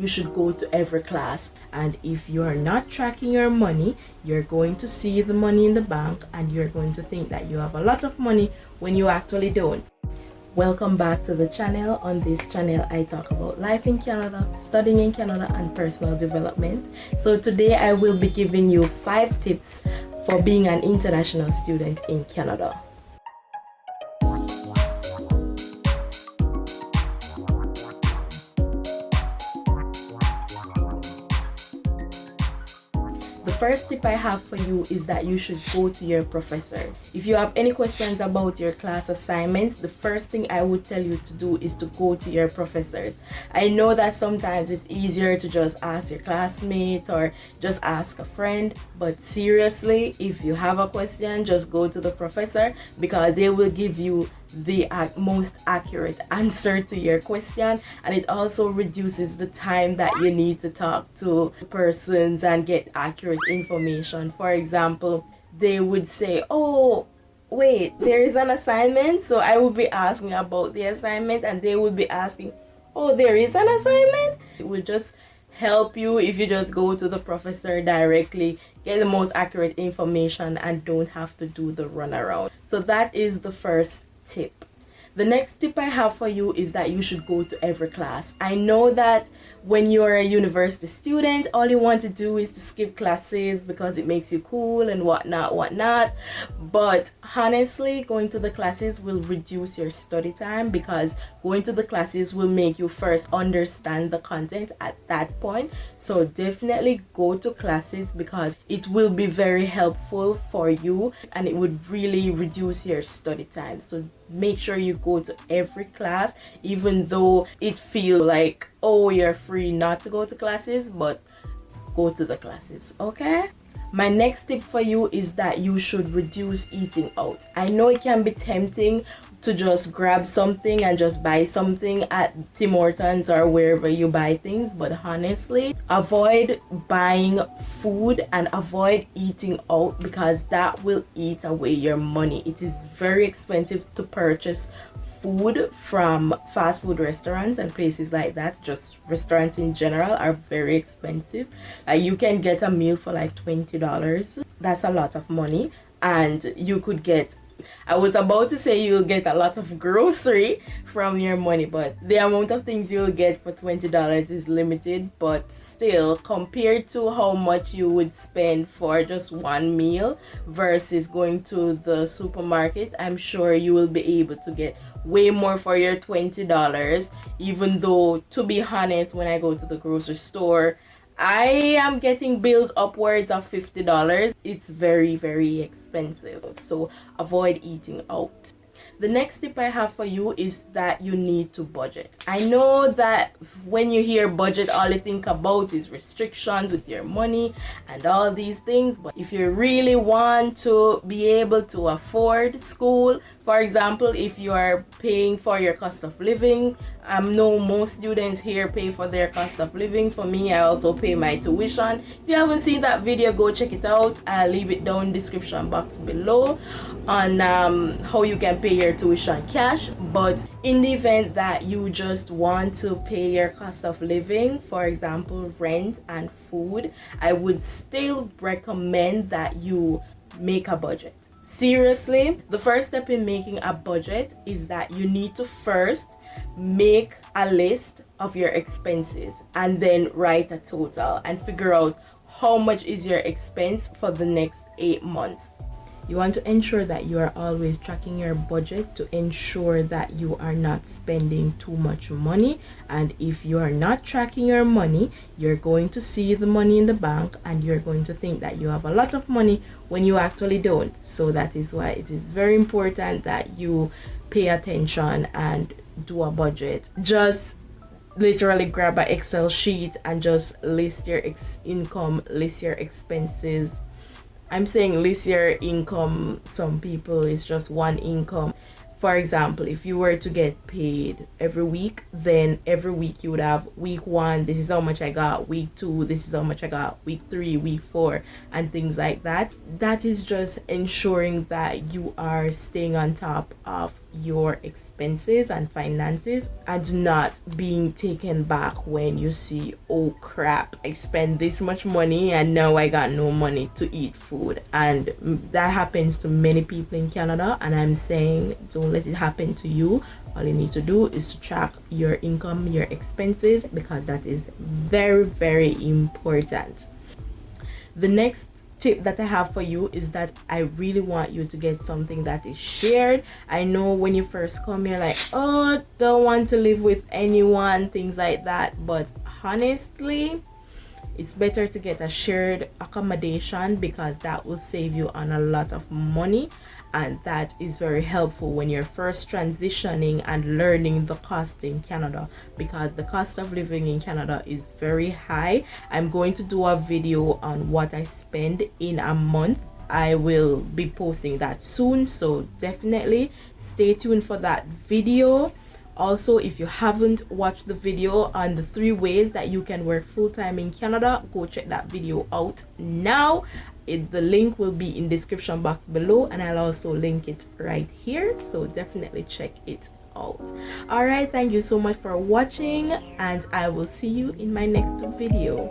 you should go to every class. And if you are not tracking your money, you're going to see the money in the bank and you're going to think that you have a lot of money when you actually don't. Welcome back to the channel. On this channel, I talk about life in Canada, studying in Canada, and personal development. So today I will be giving you 5 tips for being an international student in Canada. The first tip I have for you is that you should go to your professor. If you have any questions about your class assignments, the first thing I would tell you to do is to go to your professors. I know that sometimes it's easier to just ask your classmates or just ask a friend, but seriously, if you have a question, just go to the professor because they will give you the most accurate answer to your question, and it also reduces the time that you need to talk to persons and get accurate information. For example, they would say, oh wait, there is an assignment, so I would be asking about the assignment and they would be asking, oh, there is an assignment. It would just help you if you just go to the professor directly, get the most accurate information, and don't have to do the runaround. So that is the first tip. The next tip I have for you is that you should go to every class. I know that when you're a university student, all you want to do is to skip classes because it makes you cool and whatnot. But honestly, going to the classes will reduce your study time because going to the classes will make you first understand the content at that point. So definitely go to classes because it will be very helpful for you and it would really reduce your study time. So make sure you go to every class, even though it feels like, oh, you're free not to go to classes, but go to the classes, okay? My next tip for you is that you should reduce eating out. I know it can be tempting to just grab something and just buy something at Tim Hortons or wherever you buy things, but honestly, avoid buying food and avoid eating out because that will eat away your money. It is very expensive to purchase food from fast food restaurants and places like that. Just restaurants in general are very expensive. Like you can get a meal for like $20. That's a lot of money, and you could get, I was about to say you'll get a lot of grocery from your money, but the amount of things you'll get for $20 is limited. But still, compared to how much you would spend for just one meal versus going to the supermarket, I'm sure you will be able to get way more for your $20. Even though, to be honest, when I go to the grocery store, I am getting bills upwards of $50. It's very, very expensive. So avoid eating out. The next tip I have for you is that you need to budget. I know that when you hear budget, all you think about is restrictions with your money and all these things. But if you really want to be able to afford school, for example, if you are paying for your cost of living, I know most students here pay for their cost of living. For me, I also pay my tuition. If you haven't seen that video, go check it out. I'll leave it down in the description box below on how you can pay your tuition cash. But in the event that you just want to pay your cost of living, for example, rent and food, I would still recommend that you make a budget. Seriously, the first step in making a budget is that you need to first make a list of your expenses and then write a total and figure out how much is your expense for the next 8 months. You want to ensure that you are always tracking your budget to ensure that you are not spending too much money. And if you are not tracking your money, you're going to see the money in the bank and you're going to think that you have a lot of money when you actually don't. So that is why it is very important that you pay attention and do a budget. Just literally grab an Excel sheet and just list your income, list your expenses. I'm saying list your income. Some people it's just one income. For example, if you were to get paid every week, then every week you would have week 1, this is how much I got, week 2, this is how much I got, week 3, week 4, and things like that. That is just ensuring that you are staying on top of your expenses and finances, and not being taken back when you see, oh crap, I spent this much money and now I got no money to eat food. And that happens to many people in Canada, and I'm saying don't let it happen to you. All you need to do is to track your income, your expenses, because that is very, very important. The next tip that I have for you is that I really want you to get something that is shared. I know when you first come, you're like, oh, don't want to live with anyone, things like that. But honestly, it's better to get a shared accommodation, because that will save you on a lot of money, and that is very helpful when you're first transitioning and learning the cost in Canada, because the cost of living in Canada is very high. I'm going to do a video on what I spend in a month. I will be posting that soon, so definitely stay tuned for that video. Also, if you haven't watched the video on the 3 ways that you can work full-time in Canada, go check that video out now. The link will be in description box below, and I'll also link it right here, so definitely check it out. All right, thank you so much for watching, and I will see you in my next video.